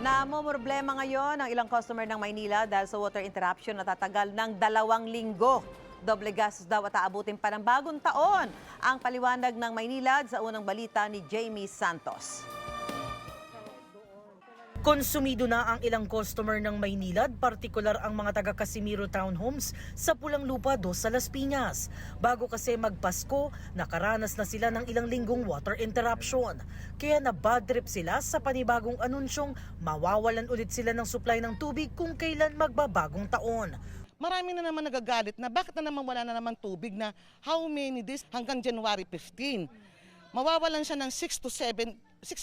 Namomroblema ngayon ang ilang customer ng Maynila dahil sa water interruption na tatagal ng 2 linggo. Doble gastos daw at aabutin pa ng bagong taon. Ang paliwanag ng Maynilad sa unang balita ni Jamie Santos. Konsumido na ang ilang customer ng Maynilad, partikular ang mga taga Casimiro Townhomes sa Pulang Lupa 2 sa Las Piñas. Bago kasi magpasko, nakaranas na sila ng ilang linggong water interruption. Kaya na-bad trip sila sa panibagong anunsyong mawawalan ulit sila ng supply ng tubig kung kailan magbabagong taon. Marami na naman nagagalit na bakit na naman wala na naman tubig na how many days hanggang January 15. Mawawalan siya ng 6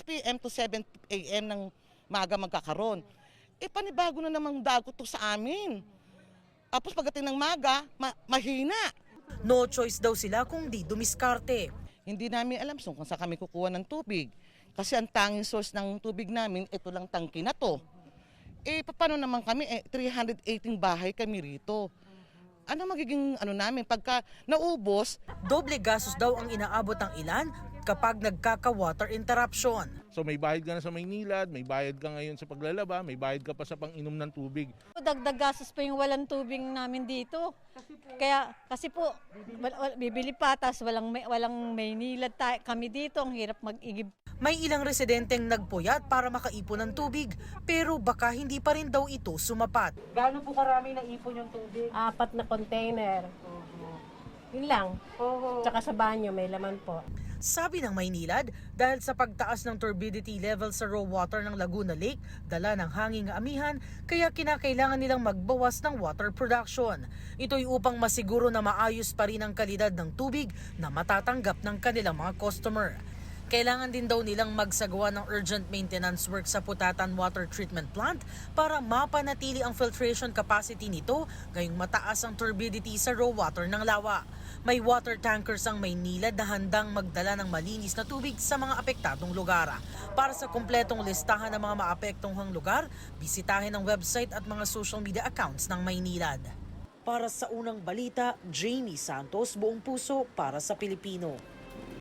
p.m. to 7 a.m. ng maaga magkakaroon. Panibago na namang dago to sa amin. Tapos pagdating ng maga, mahina. No choice daw sila kung di dumiskarte. Hindi namin alam kung saan kami kukuha ng tubig. Kasi ang tanging source ng tubig namin, ito lang tangki na to. Paano naman kami? 318 bahay kami rito. Ano magiging namin pagka naubos? Doble gastos daw ang inaabot ng ilan kapag nagkaka-water interruption. So may bayad ka na sa Maynilad, may bayad ka ngayon sa paglalaba, may bayad ka pa sa pang-inom ng tubig. Dagdag gastos pa yung walang tubig namin dito. Kasi po bibili pa, tas walang Maynilad kami dito, ang hirap mag-igib. May ilang residenteng nagpuyat para makaipon ng tubig, pero baka hindi pa rin daw ito sumapat. Gaano po karami na ipon yung tubig? 4 na container. Yun lang. Tsaka sa banyo, may laman po. Sabi ng Maynilad, dahil sa pagtaas ng turbidity level sa raw water ng Laguna Lake, dala ng hanging amihan, kaya kinakailangan nilang magbawas ng water production. Ito'y upang masiguro na maayos pa rin ang kalidad ng tubig na matatanggap ng kanilang mga customer. Kailangan din daw nilang magsagawa ng urgent maintenance work sa Putatan Water Treatment Plant para mapanatili ang filtration capacity nito ngayong mataas ang turbidity sa raw water ng lawa. May water tankers ang Maynilad na handang magdala ng malinis na tubig sa mga apektadong lugar. Para sa kumpletong listahan ng mga maapektuhang lugar, bisitahin ang website at mga social media accounts ng Maynilad. Para sa unang balita, Jamie Santos, Buong Puso para sa Pilipino.